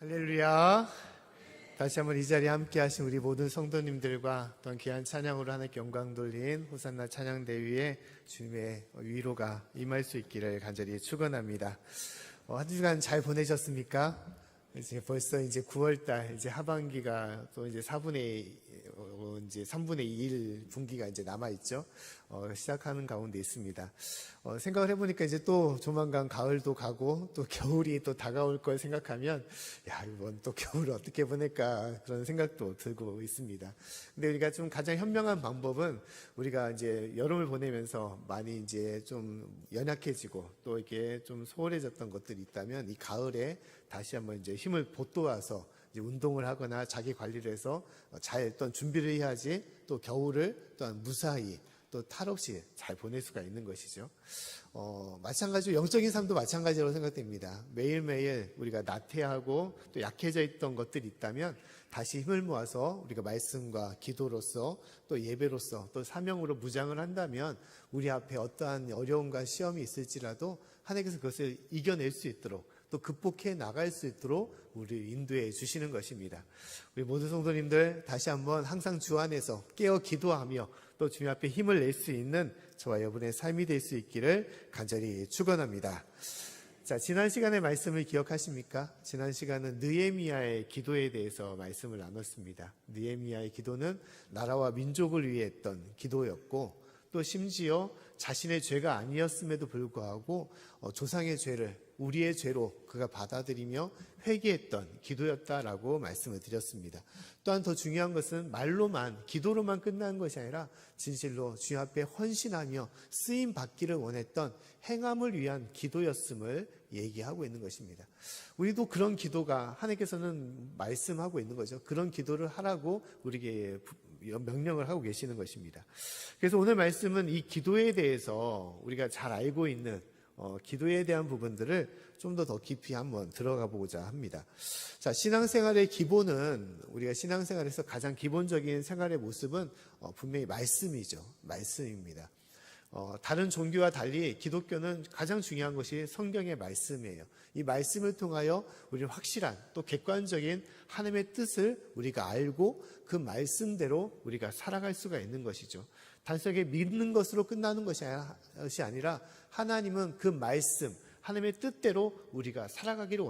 할렐루야. 다시 한번 이 자리에 함께 하신 우리 모든 성도님들과 또한 귀한 찬양으로 하나님께 영광 돌린 호산나 찬양대위에 주님의 위로가 임할 수 있기를 간절히 축원합니다. 한 주간 잘 보내셨습니까? 이제 벌써 이제 9월달 이제 하반기가 또 이제 3분의 2일 분기가 이제 남아 있죠. 시작하는 가운데 있습니다. 생각을 해보니까 이제 또 조만간 가을도 가고 또 겨울이 또 다가올 걸 생각하면 이번 또 겨울을 어떻게 보낼까 그런 생각도 들고 있습니다. 근데 우리가 좀 가장 현명한 방법은 우리가 이제 여름을 보내면서 많이 이제 좀 연약해지고 또 이렇게 좀 소홀해졌던 것들이 있다면 이 가을에 다시 한번 이제 힘을 돋돋아서 이제 운동을 하거나 자기 관리를 해서 잘 또 준비를 해야지 또 겨울을 또한 무사히 또 탈 없이 잘 보낼 수가 있는 것이죠. 마찬가지로 영적인 삶도 마찬가지로 생각됩니다. 매일매일 우리가 나태하고 또 약해져 있던 것들이 있다면 다시 힘을 모아서 우리가 말씀과 기도로서 또 예배로서 또 사명으로 무장을 한다면 우리 앞에 어떠한 어려움과 시험이 있을지라도 하나님께서 그것을 이겨낼 수 있도록 또 극복해 나갈 수 있도록 우리를 인도해 주시는 것입니다. 우리 모든 성도님들 다시 한번 항상 주 안에서 깨어 기도하며 또 주님 앞에 힘을 낼 수 있는 저와 여러분의 삶이 될 수 있기를 간절히 축원합니다. 자, 지난 시간의 말씀을 기억하십니까? 지난 시간은 느헤미야의 기도에 대해서 말씀을 나눴습니다. 느헤미야의 기도는 나라와 민족을 위해 했던 기도였고 또 심지어 자신의 죄가 아니었음에도 불구하고 조상의 죄를 우리의 죄로 그가 받아들이며 회개했던 기도였다라고 말씀을 드렸습니다. 또한 더 중요한 것은 말로만 기도로만 끝나는 것이 아니라 진실로 주님 앞에 헌신하며 쓰임 받기를 원했던 행함을 위한 기도였음을 얘기하고 있는 것입니다. 우리도 그런 기도가 하나님께서는 말씀하고 있는 거죠. 그런 기도를 하라고 우리에게 명령을 하고 계시는 것입니다. 그래서 오늘 말씀은 이 기도에 대해서 우리가 잘 알고 있는 기도에 대한 부분들을 좀 더 깊이 한번 들어가 보고자 합니다. 자, 신앙생활의 기본은 우리가 신앙생활에서 가장 기본적인 생활의 모습은 분명히 말씀이죠. 말씀입니다. 다른 종교와 달리 기독교는 가장 중요한 것이 성경의 말씀이에요. 이 말씀을 통하여 우리는 확실한 또 객관적인 하나님의 뜻을 우리가 알고 그 말씀대로 우리가 살아갈 수가 있는 것이죠. 단순하게 믿는 것으로 끝나는 것이 아니라 하나님은 그 말씀, 하나님의 뜻대로 우리가 살아가기를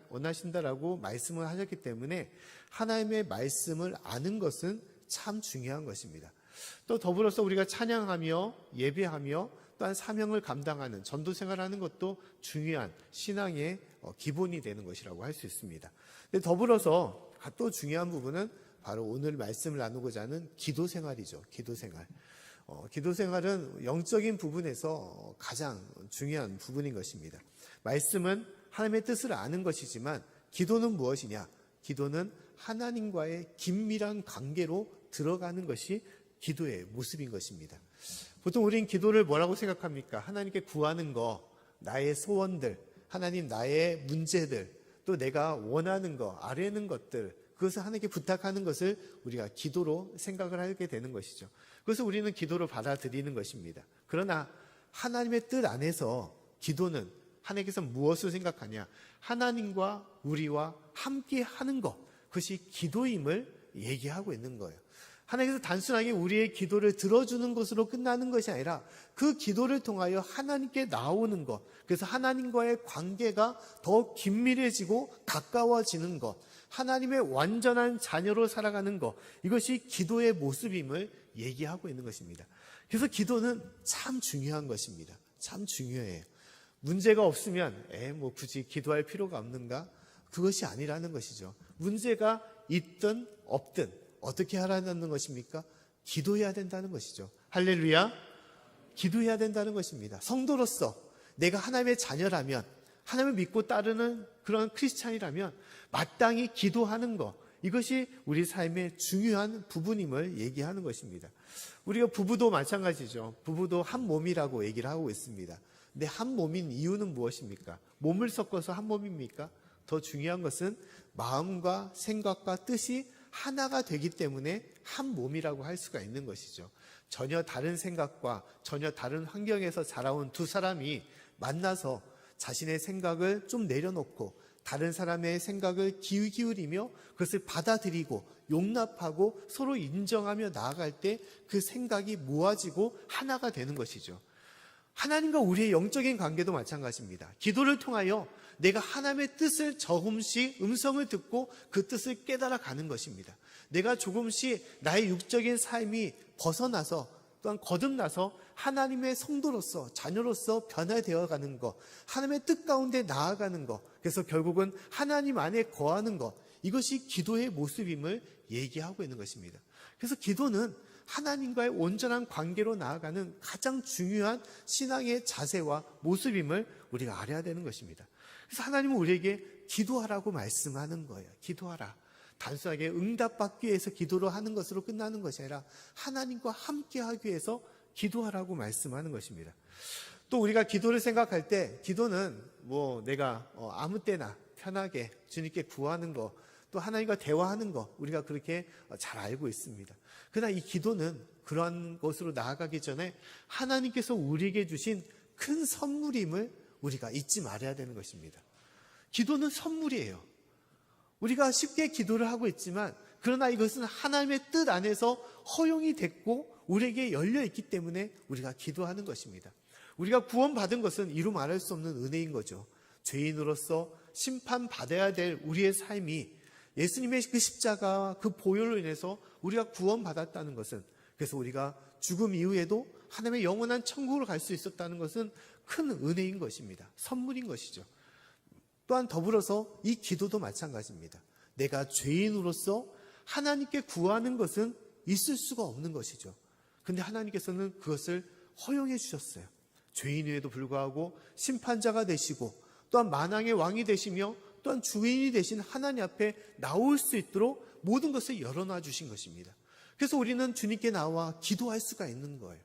원하신다라고 말씀을 하셨기 때문에 하나님의 말씀을 아는 것은 참 중요한 것입니다. 또 더불어서 우리가 찬양하며 예배하며 또한 사명을 감당하는 전도 생활하는 것도 중요한 신앙의 기본이 되는 것이라고 할 수 있습니다. 근데 더불어서 또 중요한 부분은 바로 오늘 말씀을 나누고자 하는 기도 생활이죠. 기도 생활. 기도 생활은 영적인 부분에서 가장 중요한 부분인 것입니다. 말씀은 하나님의 뜻을 아는 것이지만 기도는 무엇이냐? 기도는 하나님과의 긴밀한 관계로 들어가는 것이 기도의 모습인 것입니다. 보통 우리는 기도를 뭐라고 생각합니까? 하나님께 구하는 거, 나의 소원들, 하나님 나의 문제들, 또 내가 원하는 거, 아뢰는 것들, 그것을 하나님께 부탁하는 것을 우리가 기도로 생각을 하게 되는 것이죠. 그래서 우리는 기도를 받아들이는 것입니다. 그러나 하나님의 뜻 안에서 기도는 하나님께서 무엇을 생각하냐? 하나님과 우리와 함께 하는 것, 그것이 기도임을 얘기하고 있는 거예요. 하나님께서 단순하게 우리의 기도를 들어주는 것으로 끝나는 것이 아니라 그 기도를 통하여 하나님께 나오는 것, 그래서 하나님과의 관계가 더 긴밀해지고 가까워지는 것, 하나님의 완전한 자녀로 살아가는 것, 이것이 기도의 모습임을 얘기하고 있는 것입니다. 그래서 기도는 참 중요한 것입니다. 참 중요해요. 문제가 없으면 굳이 기도할 필요가 없는가? 그것이 아니라는 것이죠. 문제가 있든 없든 어떻게 하라는 것입니까? 기도해야 된다는 것이죠. 할렐루야. 기도해야 된다는 것입니다. 성도로서 내가 하나님의 자녀라면, 하나님을 믿고 따르는 그런 크리스찬이라면 마땅히 기도하는 것, 이것이 우리 삶의 중요한 부분임을 얘기하는 것입니다. 우리가 부부도 마찬가지죠. 부부도 한 몸이라고 얘기를 하고 있습니다. 근데 한 몸인 이유는 무엇입니까? 몸을 섞어서 한 몸입니까? 더 중요한 것은 마음과 생각과 뜻이 하나가 되기 때문에 한 몸이라고 할 수가 있는 것이죠. 전혀 다른 생각과 전혀 다른 환경에서 자라온 두 사람이 만나서 자신의 생각을 좀 내려놓고 다른 사람의 생각을 기울이며 그것을 받아들이고 용납하고 서로 인정하며 나아갈 때 그 생각이 모아지고 하나가 되는 것이죠. 하나님과 우리의 영적인 관계도 마찬가지입니다. 기도를 통하여 내가 하나님의 뜻을 조금씩 음성을 듣고 그 뜻을 깨달아 가는 것입니다. 내가 조금씩 나의 육적인 삶이 벗어나서 또한 거듭나서 하나님의 성도로서 자녀로서 변화되어 가는 것, 하나님의 뜻 가운데 나아가는 것, 그래서 결국은 하나님 안에 거하는 것, 이것이 기도의 모습임을 얘기하고 있는 것입니다. 그래서 기도는 하나님과의 온전한 관계로 나아가는 가장 중요한 신앙의 자세와 모습임을 우리가 알아야 되는 것입니다. 그래서 하나님은 우리에게 기도하라고 말씀하는 거예요. 기도하라. 단순하게 응답받기 위해서 기도를 하는 것으로 끝나는 것이 아니라 하나님과 함께하기 위해서 기도하라고 말씀하는 것입니다. 또 우리가 기도를 생각할 때 기도는 내가 아무 때나 편하게 주님께 구하는 거, 또 하나님과 대화하는 거, 우리가 그렇게 잘 알고 있습니다. 그러나 이 기도는 그러한 것으로 나아가기 전에 하나님께서 우리에게 주신 큰 선물임을 우리가 잊지 말아야 되는 것입니다. 기도는 선물이에요. 우리가 쉽게 기도를 하고 있지만 그러나 이것은 하나님의 뜻 안에서 허용이 됐고 우리에게 열려 있기 때문에 우리가 기도하는 것입니다. 우리가 구원받은 것은 이루 말할 수 없는 은혜인 거죠. 죄인으로서 심판받아야 될 우리의 삶이 예수님의 그 십자가와 그 보혈로 인해서 우리가 구원받았다는 것은, 그래서 우리가 죽음 이후에도 하나님의 영원한 천국으로 갈 수 있었다는 것은 큰 은혜인 것입니다. 선물인 것이죠. 또한 더불어서 이 기도도 마찬가지입니다. 내가 죄인으로서 하나님께 구하는 것은 있을 수가 없는 것이죠. 근데 하나님께서는 그것을 허용해 주셨어요. 죄인임에도 불구하고 심판자가 되시고 또한 만왕의 왕이 되시며 또한 주인이 되신 하나님 앞에 나올 수 있도록 모든 것을 열어놔 주신 것입니다. 그래서 우리는 주님께 나와 기도할 수가 있는 거예요.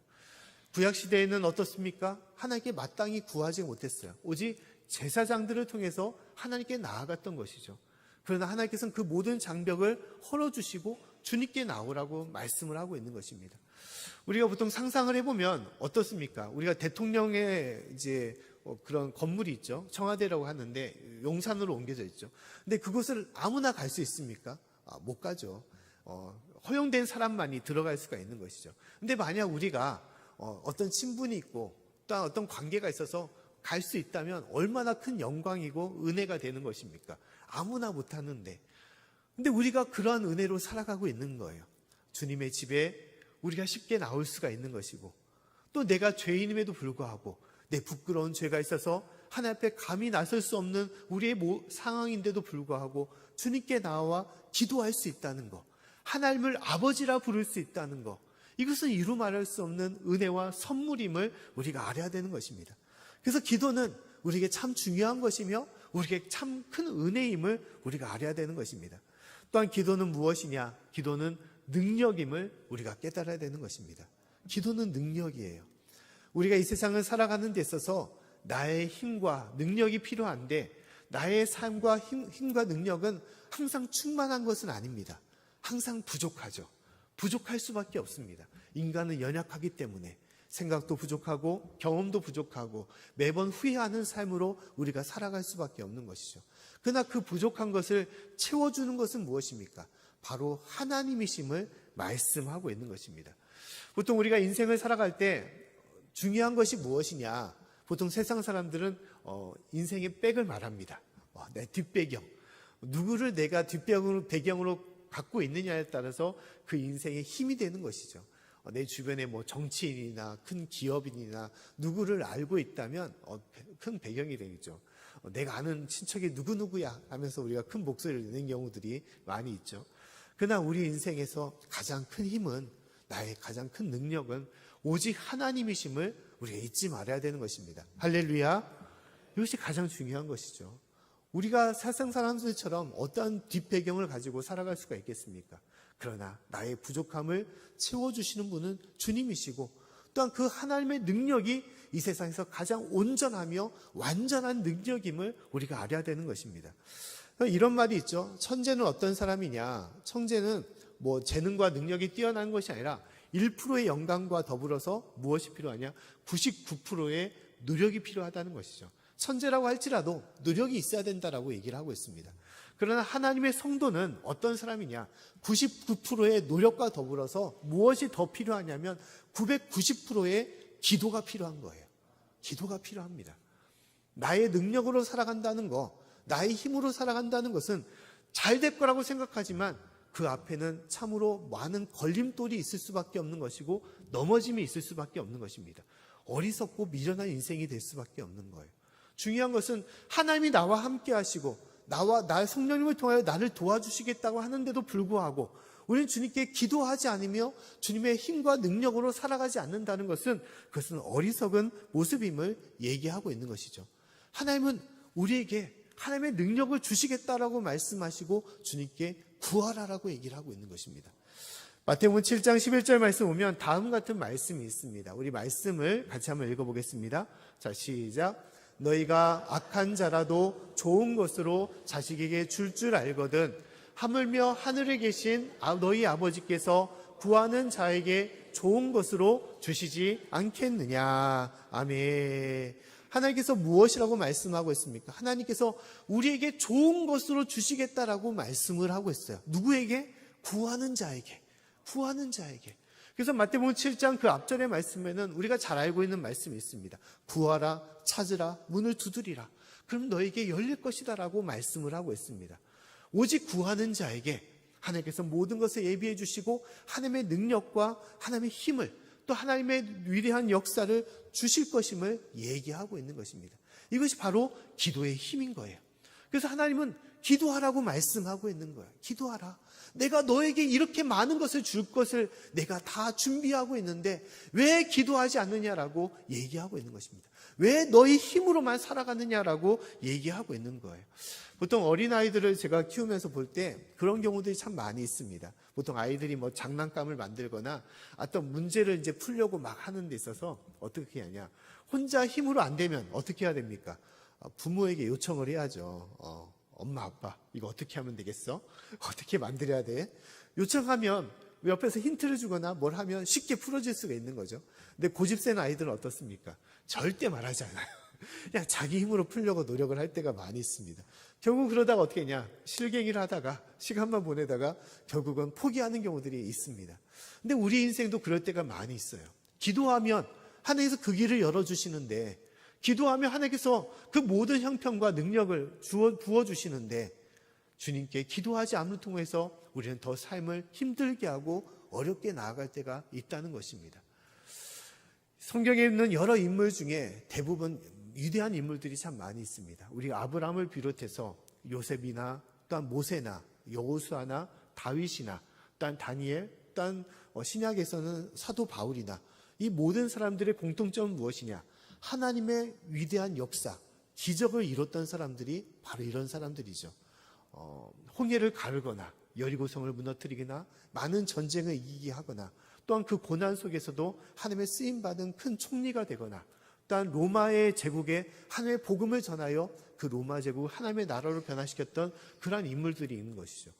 구약시대에는 어떻습니까? 하나님께 마땅히 구하지 못했어요. 오직 제사장들을 통해서 하나님께 나아갔던 것이죠. 그러나 하나님께서는 그 모든 장벽을 헐어주시고 주님께 나오라고 말씀을 하고 있는 것입니다. 우리가 보통 상상을 해보면 어떻습니까? 우리가 대통령의 그런 건물이 있죠. 청와대라고 하는데 용산으로 옮겨져 있죠. 근데 그곳을 아무나 갈 수 있습니까? 못 가죠. 허용된 사람만이 들어갈 수가 있는 것이죠. 근데 만약 우리가 어떤 친분이 있고 또한 어떤 관계가 있어서 갈 수 있다면 얼마나 큰 영광이고 은혜가 되는 것입니까? 아무나 못 하는데. 근데 우리가 그러한 은혜로 살아가고 있는 거예요. 주님의 집에 우리가 쉽게 나올 수가 있는 것이고, 또 내가 죄인임에도 불구하고 내 부끄러운 죄가 있어서 하나님 앞에 감히 나설 수 없는 우리의 상황인데도 불구하고 주님께 나와 기도할 수 있다는 것, 하나님을 아버지라 부를 수 있다는 것, 이것은 이루 말할 수 없는 은혜와 선물임을 우리가 알아야 되는 것입니다. 그래서 기도는 우리에게 참 중요한 것이며 우리에게 참 큰 은혜임을 우리가 알아야 되는 것입니다. 또한 기도는 무엇이냐? 기도는 능력임을 우리가 깨달아야 되는 것입니다. 기도는 능력이에요. 우리가 이 세상을 살아가는 데 있어서 나의 힘과 능력이 필요한데 나의 삶과 힘과 능력은 항상 충만한 것은 아닙니다. 항상 부족하죠. 부족할 수밖에 없습니다. 인간은 연약하기 때문에 생각도 부족하고 경험도 부족하고 매번 후회하는 삶으로 우리가 살아갈 수밖에 없는 것이죠. 그러나 그 부족한 것을 채워주는 것은 무엇입니까? 바로 하나님이심을 말씀하고 있는 것입니다. 보통 우리가 인생을 살아갈 때 중요한 것이 무엇이냐? 보통 세상 사람들은 인생의 백을 말합니다. 내 뒷배경. 누구를 내가 뒷배경으로 갖고 있느냐에 따라서 그 인생의 힘이 되는 것이죠. 내 주변에 정치인이나 큰 기업인이나 누구를 알고 있다면 큰 배경이 되겠죠. 내가 아는 친척이 누구누구야 하면서 우리가 큰 목소리를 내는 경우들이 많이 있죠. 그러나 우리 인생에서 가장 큰 힘은, 나의 가장 큰 능력은 오직 하나님이심을 우리가 잊지 말아야 되는 것입니다. 할렐루야. 이것이 가장 중요한 것이죠. 우리가 세상 사람들처럼 어떠한 뒷배경을 가지고 살아갈 수가 있겠습니까? 그러나 나의 부족함을 채워주시는 분은 주님이시고 또한 그 하나님의 능력이 이 세상에서 가장 온전하며 완전한 능력임을 우리가 알아야 되는 것입니다. 이런 말이 있죠. 천재는 어떤 사람이냐? 천재는 재능과 능력이 뛰어난 것이 아니라 1%의 영광과 더불어서 무엇이 필요하냐? 99%의 노력이 필요하다는 것이죠. 천재라고 할지라도 노력이 있어야 된다라고 얘기를 하고 있습니다. 그러나 하나님의 성도는 어떤 사람이냐? 99%의 노력과 더불어서 무엇이 더 필요하냐면 990%의 기도가 필요한 거예요. 기도가 필요합니다. 나의 능력으로 살아간다는 거, 나의 힘으로 살아간다는 것은 잘 될 거라고 생각하지만 그 앞에는 참으로 많은 걸림돌이 있을 수밖에 없는 것이고 넘어짐이 있을 수밖에 없는 것입니다. 어리석고 미련한 인생이 될 수밖에 없는 거예요. 중요한 것은 하나님이 나와 함께 하시고 나의 성령님을 통하여 나를 도와주시겠다고 하는데도 불구하고 우리는 주님께 기도하지 않으며 주님의 힘과 능력으로 살아가지 않는다는 것은 그것은 어리석은 모습임을 얘기하고 있는 것이죠. 하나님은 우리에게 하나님의 능력을 주시겠다라고 말씀하시고 주님께 구하라라고 얘기를 하고 있는 것입니다. 마태복음 7장 11절 말씀 보면 다음 같은 말씀이 있습니다. 우리 말씀을 같이 한번 읽어보겠습니다. 자, 시작. 너희가 악한 자라도 좋은 것으로 자식에게 줄 알거든 하물며 하늘에 계신 너희 아버지께서 구하는 자에게 좋은 것으로 주시지 않겠느냐. 아멘. 하나님께서 무엇이라고 말씀하고 있습니까? 하나님께서 우리에게 좋은 것으로 주시겠다라고 말씀을 하고 있어요. 누구에게? 구하는 자에게. 구하는 자에게. 그래서 마태복음 7장 그 앞절의 말씀에는 우리가 잘 알고 있는 말씀이 있습니다. 구하라, 찾으라, 문을 두드리라. 그럼 너에게 열릴 것이다 라고 말씀을 하고 있습니다. 오직 구하는 자에게 하나님께서 모든 것을 예비해 주시고 하나님의 능력과 하나님의 힘을 또 하나님의 위대한 역사를 주실 것임을 얘기하고 있는 것입니다. 이것이 바로 기도의 힘인 거예요. 그래서 하나님은 기도하라고 말씀하고 있는 거예요. 기도하라. 내가 너에게 이렇게 많은 것을 줄 것을 내가 다 준비하고 있는데 왜 기도하지 않느냐라고 얘기하고 있는 것입니다. 왜 너희 힘으로만 살아가느냐라고 얘기하고 있는 거예요. 보통 어린아이들을 제가 키우면서 볼 때 그런 경우들이 참 많이 있습니다. 보통 아이들이 뭐 장난감을 만들거나 어떤 문제를 이제 풀려고 막 하는 데 있어서 어떻게 하냐. 혼자 힘으로 안 되면 어떻게 해야 됩니까? 부모에게 요청을 해야죠. 엄마, 아빠, 이거 어떻게 하면 되겠어? 어떻게 만들어야 돼? 요청하면 옆에서 힌트를 주거나 뭘 하면 쉽게 풀어질 수가 있는 거죠. 근데 고집센 아이들은 어떻습니까? 절대 말하지 않아요. 그냥 자기 힘으로 풀려고 노력을 할 때가 많이 있습니다. 결국 그러다가 어떻게 했냐? 실갱이를 하다가 시간만 보내다가 결국은 포기하는 경우들이 있습니다. 근데 우리 인생도 그럴 때가 많이 있어요. 기도하면 하나님께서 그 길을 열어주시는데 기도하면 하나님께서 그 모든 형편과 능력을 부어주시는데 주님께 기도하지 않는 통해서 우리는 더 삶을 힘들게 하고 어렵게 나아갈 때가 있다는 것입니다. 성경에 있는 여러 인물 중에 대부분 위대한 인물들이 참 많이 있습니다. 우리 아브라함을 비롯해서 요셉이나 또한 모세나 여호수아나 다윗이나 또한 다니엘 또한 신약에서는 사도 바울이나 이 모든 사람들의 공통점은 무엇이냐? 하나님의 위대한 역사, 기적을 이뤘던 사람들이 바로 이런 사람들이죠. 홍해를 가르거나 여리고성을 무너뜨리거나 많은 전쟁을 이기게 하거나 또한 그 고난 속에서도 하나님의 쓰임받은 큰 총리가 되거나 또한 로마의 제국에 하나님의 복음을 전하여 그 로마 제국을 하나님의 나라로 변화시켰던 그러한 인물들이 있는 것이죠.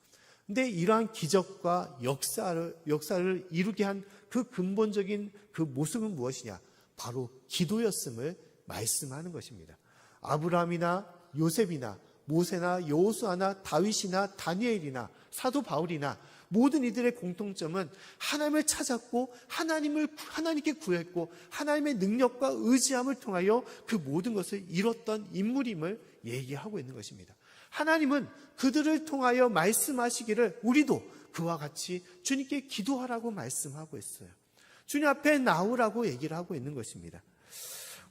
근데 이러한 기적과 역사를 이루게 한 그 근본적인 그 모습은 무엇이냐? 바로 기도였음을 말씀하는 것입니다. 아브라함이나 요셉이나 모세나 여호수아나 다윗이나 다니엘이나 사도 바울이나 모든 이들의 공통점은 하나님을 찾았고 하나님께 구했고 하나님의 능력과 의지함을 통하여 그 모든 것을 이뤘던 인물임을 얘기하고 있는 것입니다. 하나님은 그들을 통하여 말씀하시기를 우리도 그와 같이 주님께 기도하라고 말씀하고 있어요. 주님 앞에 나오라고 얘기를 하고 있는 것입니다.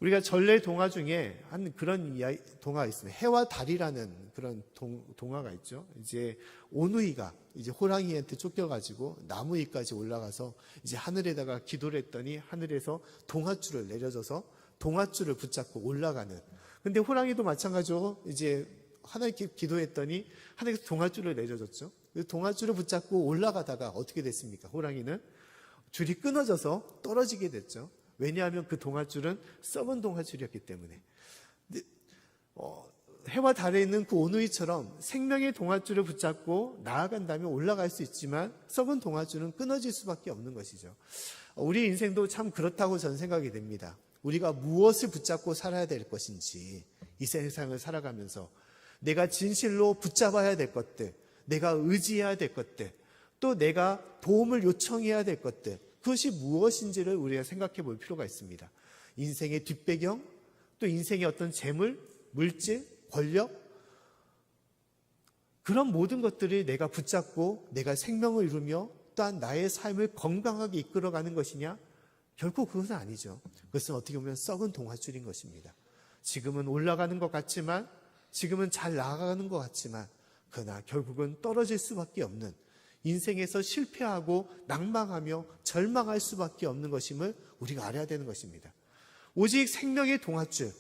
우리가 전래 동화 중에 한 그런 동화가 있습니다. 해와 달이라는 그런 동화가 있죠. 이제 오누이가 이제 호랑이한테 쫓겨가지고 나무 위까지 올라가서 이제 하늘에다가 기도를 했더니 하늘에서 동아줄을 내려줘서 동아줄을 붙잡고 올라가는. 근데 호랑이도 마찬가지로 이제 하나님께 기도했더니 하나님께서 동아줄을 내려줬죠. 동아줄을 붙잡고 올라가다가 어떻게 됐습니까? 호랑이는 줄이 끊어져서 떨어지게 됐죠. 왜냐하면 그 동아줄은 썩은 동아줄이었기 때문에. 해와 달에 있는 그 오누이처럼 생명의 동아줄을 붙잡고 나아간다면 올라갈 수 있지만 썩은 동아줄은 끊어질 수밖에 없는 것이죠. 우리 인생도 참 그렇다고 저는 생각이 됩니다. 우리가 무엇을 붙잡고 살아야 될 것인지 이 세상을 살아가면서 내가 진실로 붙잡아야 될 것들, 내가 의지해야 될 것들, 또 내가 도움을 요청해야 될 것들, 그것이 무엇인지를 우리가 생각해 볼 필요가 있습니다. 인생의 뒷배경, 또 인생의 어떤 재물, 물질, 권력, 그런 모든 것들을 내가 붙잡고 내가 생명을 이루며 또한 나의 삶을 건강하게 이끌어가는 것이냐? 결코 그것은 아니죠. 그것은 어떻게 보면 썩은 동화줄인 것입니다. 지금은 올라가는 것 같지만, 지금은 잘 나아가는 것 같지만, 그러나 결국은 떨어질 수밖에 없는, 인생에서 실패하고 낭망하며 절망할 수밖에 없는 것임을 우리가 알아야 되는 것입니다. 오직 생명의 동화줄,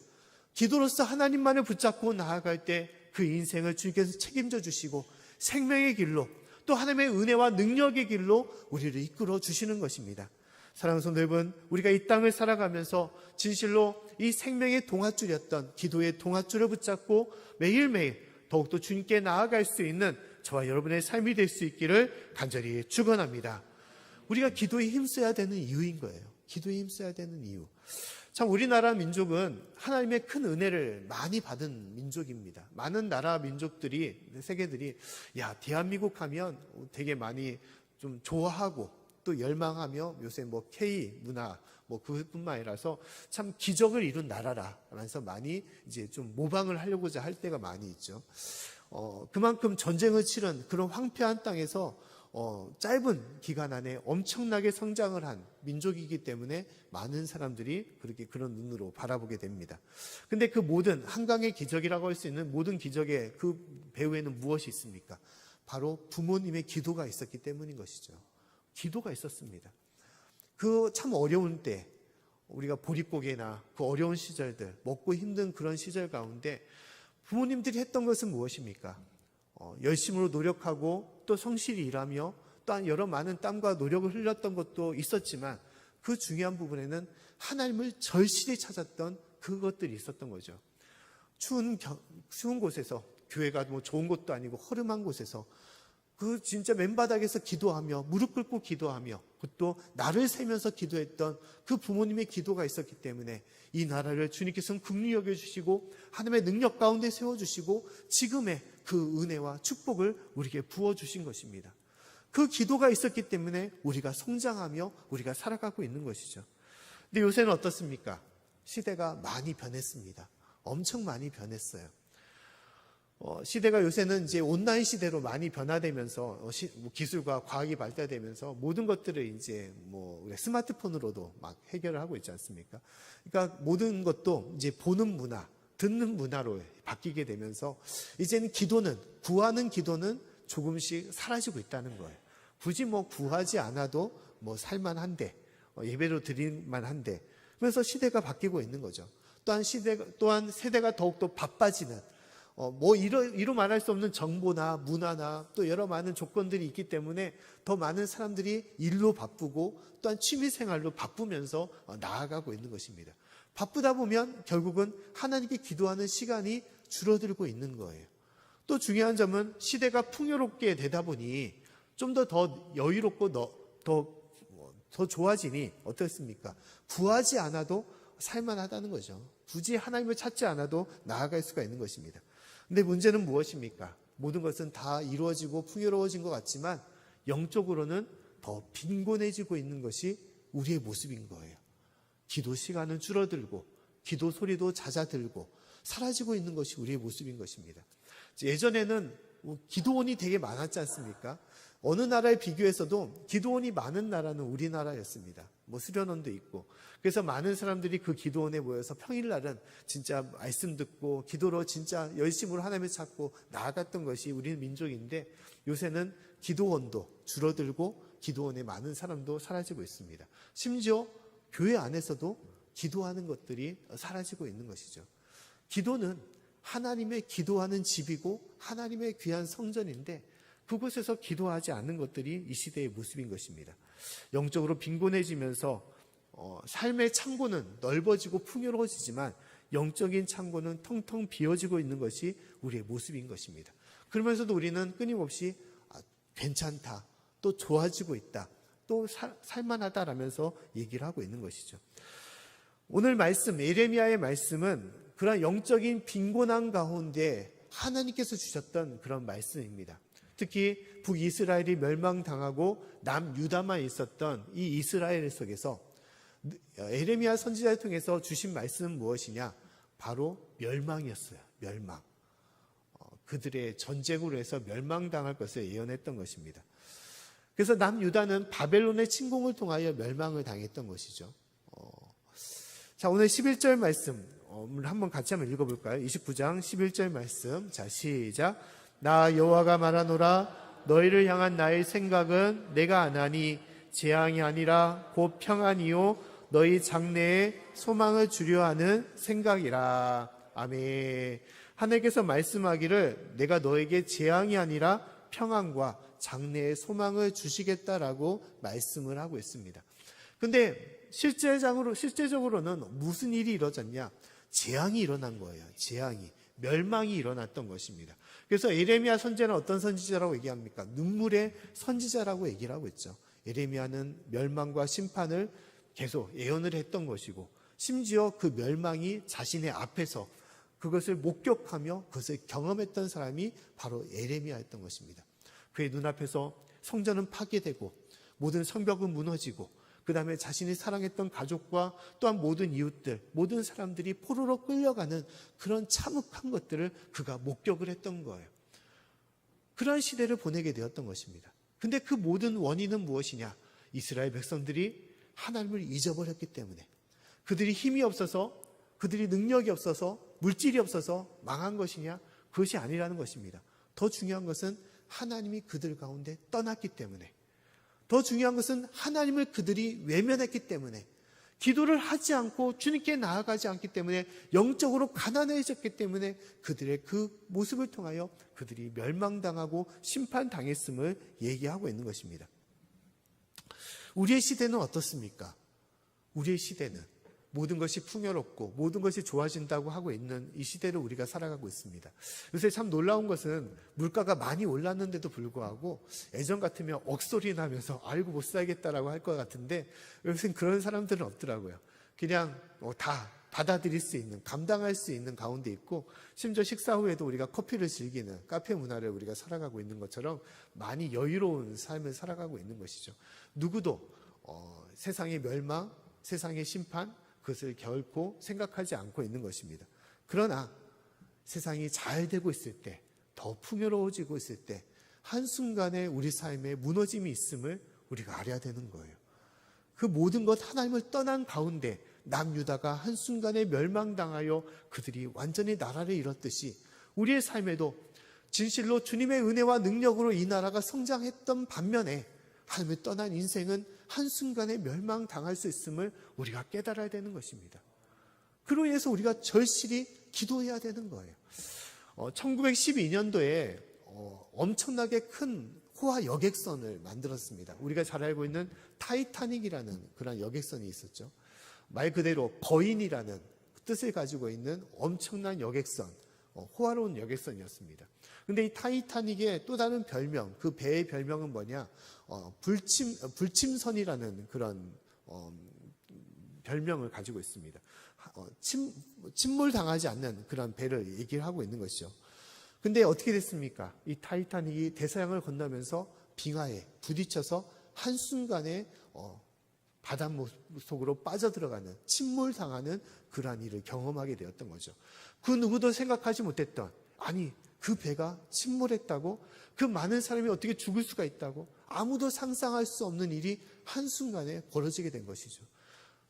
기도로서 하나님만을 붙잡고 나아갈 때 그 인생을 주님께서 책임져 주시고 생명의 길로, 또 하나님의 은혜와 능력의 길로 우리를 이끌어 주시는 것입니다. 사랑하는 성도 여러분, 우리가 이 땅을 살아가면서 진실로 이 생명의 동화줄이었던 기도의 동화줄을 붙잡고 매일매일 더욱더 주님께 나아갈 수 있는 저와 여러분의 삶이 될 수 있기를 간절히 축원합니다. 우리가 기도에 힘써야 되는 이유인 거예요. 기도에 힘써야 되는 이유. 참 우리나라 민족은 하나님의 큰 은혜를 많이 받은 민족입니다. 많은 나라 민족들이, 세계들이 대한민국 하면 되게 많이 좀 좋아하고 또 열망하며 요새 K 문화 그뿐만 아니라서 참 기적을 이룬 나라라면서 많이 이제 좀 모방을 하려고자 할 때가 많이 있죠. 그만큼 전쟁을 치른 그런 황폐한 땅에서 짧은 기간 안에 엄청나게 성장을 한 민족이기 때문에 많은 사람들이 그런 눈으로 바라보게 됩니다. 근데 그 모든 한강의 기적이라고 할 수 있는 모든 기적의 그 배후에는 무엇이 있습니까? 바로 부모님의 기도가 있었기 때문인 것이죠. 기도가 있었습니다. 그 참 어려운 때, 우리가 보릿고개나 그 어려운 시절들, 먹고 힘든 그런 시절 가운데 부모님들이 했던 것은 무엇입니까? 열심으로 노력하고 또 성실히 일하며 또한 여러 많은 땀과 노력을 흘렸던 것도 있었지만 그 중요한 부분에는 하나님을 절실히 찾았던 그것들이 있었던 거죠. 추운 곳에서, 교회가 좋은 곳도 아니고 허름한 곳에서 그 진짜 맨바닥에서 기도하며 무릎 꿇고 기도하며 또 나를 세면서 기도했던 그 부모님의 기도가 있었기 때문에 이 나라를 주님께서는 긍휼히 여겨주시고 하나님의 능력 가운데 세워주시고 지금의 그 은혜와 축복을 우리에게 부어주신 것입니다. 그 기도가 있었기 때문에 우리가 성장하며 우리가 살아가고 있는 것이죠. 근데 요새는 어떻습니까? 시대가 많이 변했습니다. 엄청 많이 변했어요. 시대가 요새는 이제 온라인 시대로 많이 변화되면서 기술과 과학이 발달되면서 모든 것들을 이제 스마트폰으로도 막 해결을 하고 있지 않습니까? 그러니까 모든 것도 이제 보는 문화, 듣는 문화로 바뀌게 되면서 이제는 구하는 기도는 조금씩 사라지고 있다는 거예요. 굳이 구하지 않아도 살만한데, 예배로 드릴만한데, 그래서 시대가 바뀌고 있는 거죠. 또한 세대가 더욱더 바빠지는, 이루 말할 수 없는 정보나 문화나 또 여러 많은 조건들이 있기 때문에 더 많은 사람들이 일로 바쁘고 또한 취미생활로 바쁘면서 나아가고 있는 것입니다. 바쁘다 보면 결국은 하나님께 기도하는 시간이 줄어들고 있는 거예요. 또 중요한 점은 시대가 풍요롭게 되다 보니 좀 더 여유롭고 더 좋아지니 어떻습니까? 구하지 않아도 살만하다는 거죠. 굳이 하나님을 찾지 않아도 나아갈 수가 있는 것입니다. 근데 문제는 무엇입니까? 모든 것은 다 이루어지고 풍요로워진 것 같지만 영적으로는 더 빈곤해지고 있는 것이 우리의 모습인 거예요. 기도 시간은 줄어들고 기도 소리도 잦아들고 사라지고 있는 것이 우리의 모습인 것입니다. 예전에는 기도원이 되게 많았지 않습니까? 어느 나라에 비교해서도 기도원이 많은 나라는 우리나라였습니다. 수련원도 있고. 그래서 많은 사람들이 그 기도원에 모여서 평일날은 진짜 말씀 듣고 기도로 진짜 열심으로 하나님을 찾고 나아갔던 것이 우리 민족인데 요새는 기도원도 줄어들고 기도원에 많은 사람도 사라지고 있습니다. 심지어 교회 안에서도 기도하는 것들이 사라지고 있는 것이죠. 기도는 하나님의 기도하는 집이고 하나님의 귀한 성전인데 그곳에서 기도하지 않는 것들이 이 시대의 모습인 것입니다. 영적으로 빈곤해지면서 삶의 창고는 넓어지고 풍요로워지지만 영적인 창고는 텅텅 비어지고 있는 것이 우리의 모습인 것입니다. 그러면서도 우리는 끊임없이 괜찮다, 또 좋아지고 있다, 또 살만하다라면서 얘기를 하고 있는 것이죠. 오늘 말씀, 예레미야의 말씀은 그런 영적인 빈곤한 가운데 하나님께서 주셨던 그런 말씀입니다. 특히 북이스라엘이 멸망당하고 남유다만 있었던 이 이스라엘 속에서 에레미야 선지자를 통해서 주신 말씀은 무엇이냐? 바로 멸망이었어요. 멸망. 그들의 전쟁으로 해서 멸망당할 것을 예언했던 것입니다. 그래서 남유다는 바벨론의 침공을 통하여 멸망을 당했던 것이죠. 자, 오늘 11절 말씀 한번 같이 한번 읽어볼까요? 29장 11절 말씀. 자, 시작. 나 여호와가 말하노라. 너희를 향한 나의 생각은 내가 아나니 재앙이 아니라 곧 평안이요 너희 장래에 소망을 주려 하는 생각이라. 아멘. 하나님께서 말씀하기를 내가 너에게 재앙이 아니라 평안과 장래의 소망을 주시겠다라고 말씀을 하고 있습니다. 근데 실제적으로는 무슨 일이 이루어졌냐? 재앙이 일어난 거예요. 재앙이. 멸망이 일어났던 것입니다. 그래서 에레미야 선지자는 어떤 선지자라고 얘기합니까? 눈물의 선지자라고 얘기를 하고 있죠. 에레미야는 멸망과 심판을 계속 예언을 했던 것이고, 심지어 그 멸망이 자신의 앞에서 그것을 목격하며 그것을 경험했던 사람이 바로 에레미야였던 것입니다. 그의 눈앞에서 성전은 파괴되고 모든 성벽은 무너지고, 그 다음에 자신이 사랑했던 가족과 또한 모든 이웃들, 모든 사람들이 포로로 끌려가는 그런 참혹한 것들을 그가 목격을 했던 거예요. 그런 시대를 보내게 되었던 것입니다. 근데 그 모든 원인은 무엇이냐? 이스라엘 백성들이 하나님을 잊어버렸기 때문에, 그들이 힘이 없어서, 그들이 능력이 없어서, 물질이 없어서 망한 것이냐? 그것이 아니라는 것입니다. 더 중요한 것은 하나님이 그들 가운데 떠났기 때문에, 더 중요한 것은 하나님을 그들이 외면했기 때문에, 기도를 하지 않고 주님께 나아가지 않기 때문에, 영적으로 가난해졌기 때문에 그들의 그 모습을 통하여 그들이 멸망당하고 심판당했음을 얘기하고 있는 것입니다. 우리의 시대는 어떻습니까? 우리의 시대는 모든 것이 풍요롭고 모든 것이 좋아진다고 하고 있는 이 시대를 우리가 살아가고 있습니다. 요새 참 놀라운 것은 물가가 많이 올랐는데도 불구하고 예전 같으면 억소리 나면서 아이고 못 살겠다라고 할 것 같은데, 요새는 그런 사람들은 없더라고요. 그냥 다 받아들일 수 있는, 감당할 수 있는 가운데 있고, 심지어 식사 후에도 우리가 커피를 즐기는 카페 문화를 우리가 살아가고 있는 것처럼 많이 여유로운 삶을 살아가고 있는 것이죠. 누구도 세상의 멸망, 세상의 심판, 그것을 결코 생각하지 않고 있는 것입니다. 그러나 세상이 잘 되고 있을 때, 더 풍요로워지고 있을 때 한순간에 우리 삶에 무너짐이 있음을 우리가 알아야 되는 거예요. 그 모든 것 하나님을 떠난 가운데 남유다가 한순간에 멸망당하여 그들이 완전히 나라를 잃었듯이, 우리의 삶에도 진실로 주님의 은혜와 능력으로 이 나라가 성장했던 반면에 하나님을 떠난 인생은 한순간에 멸망당할 수 있음을 우리가 깨달아야 되는 것입니다. 그로 인해서 우리가 절실히 기도해야 되는 거예요. 1912년도에 엄청나게 큰 호화 여객선을 만들었습니다. 우리가 잘 알고 있는 타이타닉이라는 그런 여객선이 있었죠. 말 그대로 거인이라는 뜻을 가지고 있는 엄청난 여객선, 호화로운 여객선이었습니다. 근데 이 타이타닉의 또 다른 별명, 그 배의 별명은 뭐냐? 불침선이라는 그런 별명을 가지고 있습니다. 침몰당하지 않는 그런 배를 얘기를 하고 있는 것이죠. 근데 어떻게 됐습니까? 이 타이타닉이 대서양을 건너면서 빙하에 부딪혀서 한순간에 바닷물 속으로 빠져들어가는, 침몰당하는 그러한 일을 경험하게 되었던 거죠. 그 누구도 생각하지 못했던, 아니 그 배가 침몰했다고? 그 많은 사람이 어떻게 죽을 수가 있다고? 아무도 상상할 수 없는 일이 한순간에 벌어지게 된 것이죠.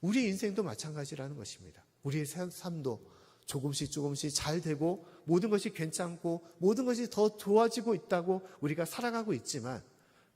우리 인생도 마찬가지라는 것입니다. 우리의 삶도 조금씩 잘 되고 모든 것이 괜찮고 모든 것이 더 좋아지고 있다고 우리가 살아가고 있지만,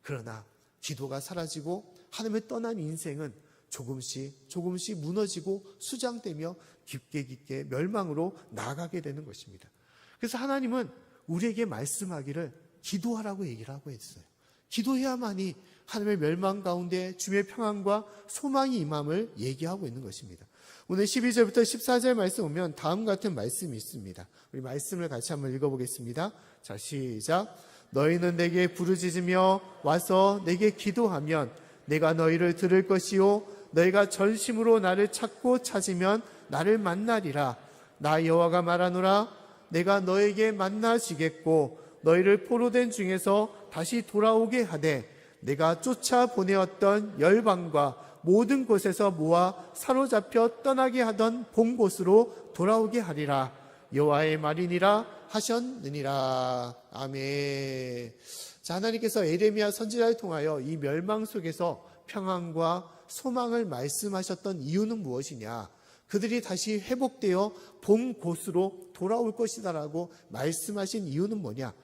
그러나 기도가 사라지고 하나님을 떠난 인생은 조금씩 무너지고 수장되며 깊게 멸망으로 나아가게 되는 것입니다. 그래서 하나님은 우리에게 말씀하기를 기도하라고 얘기를 하고 있어요. 기도해야만이 하나님의 멸망 가운데 주의 평안과 소망이 임함을 얘기하고 있는 것입니다. 오늘 12절부터 14절 말씀 보면 다음 같은 말씀이 있습니다. 우리 말씀을 같이 한번 읽어보겠습니다. 자, 시작. 너희는 내게 부르짖으며 와서 내게 기도하면 내가 너희를 들을 것이요 너희가 전심으로 나를 찾고 찾으면 나를 만나리라. 나 여호와가 말하노라. 내가 너에게 만나지겠고 너희를 포로된 중에서 다시 돌아오게 하되 내가 쫓아 보내었던 열방과 모든 곳에서 모아 사로잡혀 떠나게 하던 본 곳으로 돌아오게 하리라. 여호와의 말이니라 하셨느니라. 아멘. 자, 하나님께서 에레미야 선지자를 통하여 이 멸망 속에서 평안과 소망을 말씀하셨던 이유는 무엇이냐? 그들이 다시 회복되어 본 곳으로 돌아올 것이다라고 말씀하신 이유는 뭐냐?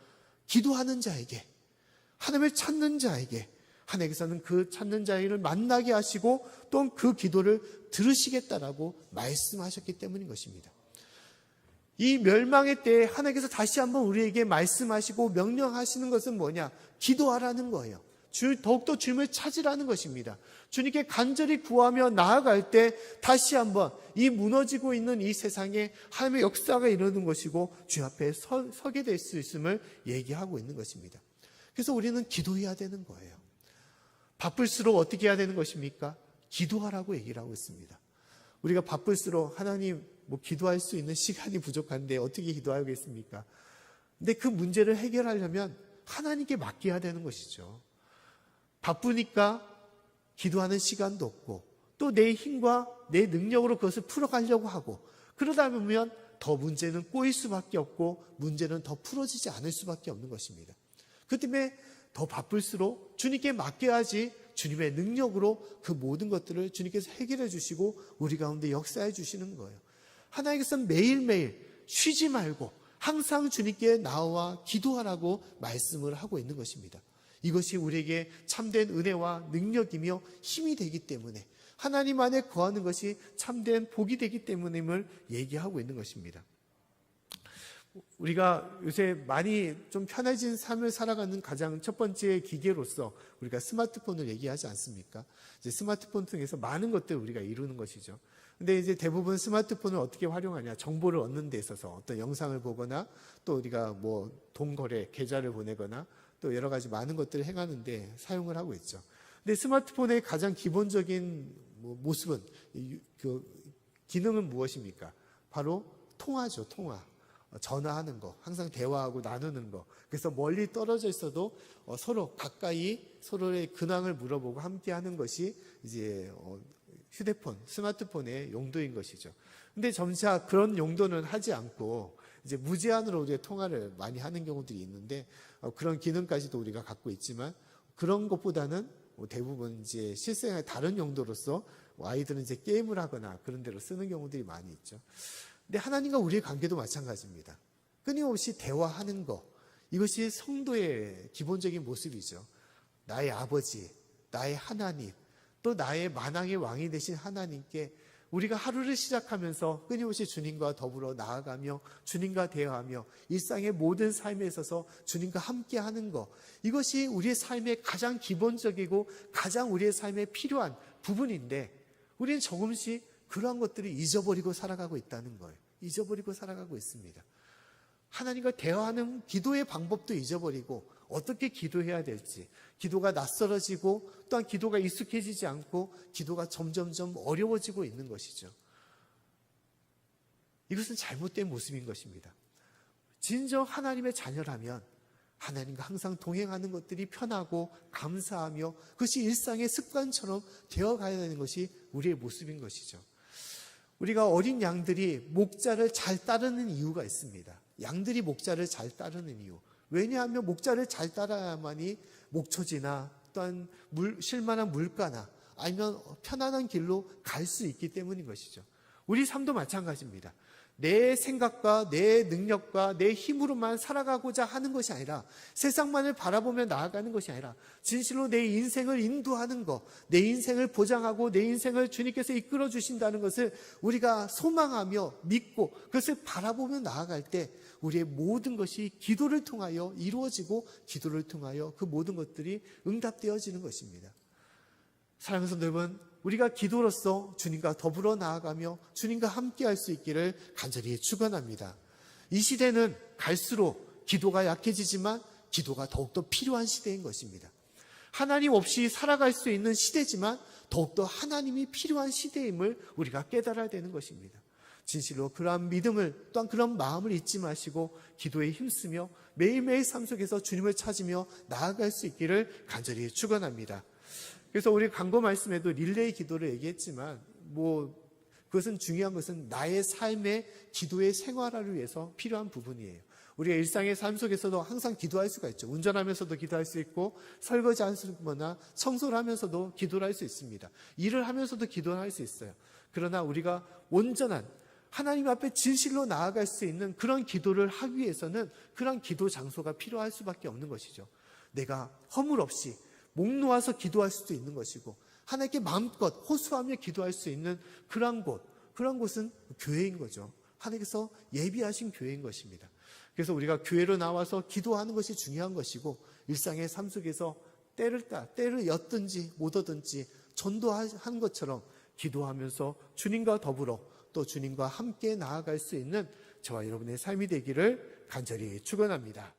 기도하는 자에게, 하나님을 찾는 자에게 하나님께서는 그 찾는 자를 만나게 하시고 또 그 기도를 들으시겠다라고 말씀하셨기 때문인 것입니다. 이 멸망의 때에 하나님께서 다시 한번 우리에게 말씀하시고 명령하시는 것은 뭐냐? 기도하라는 거예요. 더욱더 주님을 찾으라는 것입니다. 주님께 간절히 구하며 나아갈 때 다시 한번 이 무너지고 있는 이 세상에 하나님의 역사가 이루어지는 것이고 주 앞에 서게 될 수 있음을 얘기하고 있는 것입니다. 그래서 우리는 기도해야 되는 거예요. 바쁠수록 어떻게 해야 되는 것입니까? 기도하라고 얘기를 하고 있습니다. 우리가 바쁠수록 하나님 기도할 수 있는 시간이 부족한데 어떻게 기도하겠습니까? 근데 그 문제를 해결하려면 하나님께 맡겨야 되는 것이죠. 바쁘니까 기도하는 시간도 없고 또 내 힘과 내 능력으로 그것을 풀어가려고 하고 그러다 보면 더 문제는 꼬일 수밖에 없고 문제는 더 풀어지지 않을 수밖에 없는 것입니다. 그 때문에 더 바쁠수록 주님께 맡겨야지 주님의 능력으로 그 모든 것들을 주님께서 해결해 주시고 우리 가운데 역사해 주시는 거예요. 하나님께서는 매일매일 쉬지 말고 항상 주님께 나와 기도하라고 말씀을 하고 있는 것입니다. 이것이 우리에게 참된 은혜와 능력이며 힘이 되기 때문에 하나님 안에 거하는 것이 참된 복이 되기 때문임을 얘기하고 있는 것입니다. 우리가 요새 많이 좀 편해진 삶을 살아가는 가장 첫 번째 기계로서 우리가 스마트폰을 얘기하지 않습니까? 이제 스마트폰 통해서 많은 것들을 우리가 이루는 것이죠. 근데 이제 대부분 스마트폰을 어떻게 활용하냐? 정보를 얻는 데 있어서 어떤 영상을 보거나 또 우리가 동거래, 계좌를 보내거나 또 여러 가지 많은 것들을 행하는데 사용을 하고 있죠. 근데 스마트폰의 가장 기본적인 모습은, 그 기능은 무엇입니까? 바로 통화죠, 통화. 전화하는 거, 항상 대화하고 나누는 거. 그래서 멀리 떨어져 있어도 서로 가까이 서로의 근황을 물어보고 함께 하는 것이 이제 휴대폰, 스마트폰의 용도인 것이죠. 근데 점차 그런 용도는 하지 않고 이제 무제한으로 우리가 통화를 많이 하는 경우들이 있는데 그런 기능까지도 우리가 갖고 있지만 그런 것보다는 대부분 이제 실생활 다른 용도로서 아이들은 이제 게임을 하거나 그런 데로 쓰는 경우들이 많이 있죠. 근데 하나님과 우리의 관계도 마찬가지입니다. 끊임없이 대화하는 것, 이것이 성도의 기본적인 모습이죠. 나의 아버지, 나의 하나님, 또 나의 만왕의 왕이 되신 하나님께 우리가 하루를 시작하면서 끊임없이 주님과 더불어 나아가며 주님과 대화하며 일상의 모든 삶에 있어서 주님과 함께하는 것, 이것이 우리의 삶의 가장 기본적이고 가장 우리의 삶에 필요한 부분인데 우리는 조금씩 그러한 것들을 잊어버리고 살아가고 있다는 거예요. 잊어버리고 살아가고 있습니다. 하나님과 대화하는 기도의 방법도 잊어버리고 어떻게 기도해야 될지, 기도가 낯설어지고 또한 기도가 익숙해지지 않고 기도가 점점점 어려워지고 있는 것이죠. 이것은 잘못된 모습인 것입니다. 진정 하나님의 자녀라면 하나님과 항상 동행하는 것들이 편하고 감사하며 그것이 일상의 습관처럼 되어가야 되는 것이 우리의 모습인 것이죠. 우리가 어린 양들이 목자를 잘 따르는 이유가 있습니다. 양들이 목자를 잘 따르는 이유. 왜냐하면 목자를 잘 따라야만이 목초지나 또한 쉴만한 물가나 아니면 편안한 길로 갈 수 있기 때문인 것이죠. 우리 삶도 마찬가지입니다. 내 생각과 내 능력과 내 힘으로만 살아가고자 하는 것이 아니라 세상만을 바라보며 나아가는 것이 아니라 진실로 내 인생을 인도하는 것, 내 인생을 보장하고 내 인생을 주님께서 이끌어 주신다는 것을 우리가 소망하며 믿고 그것을 바라보며 나아갈 때 우리의 모든 것이 기도를 통하여 이루어지고 기도를 통하여 그 모든 것들이 응답되어지는 것입니다. 사랑하는 성도 여러분, 우리가 기도로서 주님과 더불어 나아가며 주님과 함께 할 수 있기를 간절히 축원합니다. 이 시대는 갈수록 기도가 약해지지만 기도가 더욱더 필요한 시대인 것입니다. 하나님 없이 살아갈 수 있는 시대지만 더욱더 하나님이 필요한 시대임을 우리가 깨달아야 되는 것입니다. 진실로 그러한 믿음을 또한 그런 마음을 잊지 마시고 기도에 힘쓰며 매일매일 삶 속에서 주님을 찾으며 나아갈 수 있기를 간절히 축원합니다. 그래서 우리 광고 말씀에도 릴레이 기도를 얘기했지만 그것은 중요한 것은 나의 삶의 기도의 생활화를 위해서 필요한 부분이에요. 우리가 일상의 삶 속에서도 항상 기도할 수가 있죠. 운전하면서도 기도할 수 있고 설거지 하거나 청소를 하면서도 기도를 할 수 있습니다. 일을 하면서도 기도를 할 수 있어요. 그러나 우리가 온전한 하나님 앞에 진실로 나아갈 수 있는 그런 기도를 하기 위해서는 그런 기도 장소가 필요할 수밖에 없는 것이죠. 내가 허물 없이 목 놓아서 기도할 수도 있는 것이고 하나님께 마음껏 호소하며 기도할 수 있는 그런 곳은 교회인 거죠. 하나님께서 예비하신 교회인 것입니다. 그래서 우리가 교회로 나와서 기도하는 것이 중요한 것이고 일상의 삶 속에서 때를 엿든지 못 얻든지 전도한 것처럼 기도하면서 주님과 더불어 또 주님과 함께 나아갈 수 있는 저와 여러분의 삶이 되기를 간절히 축원합니다.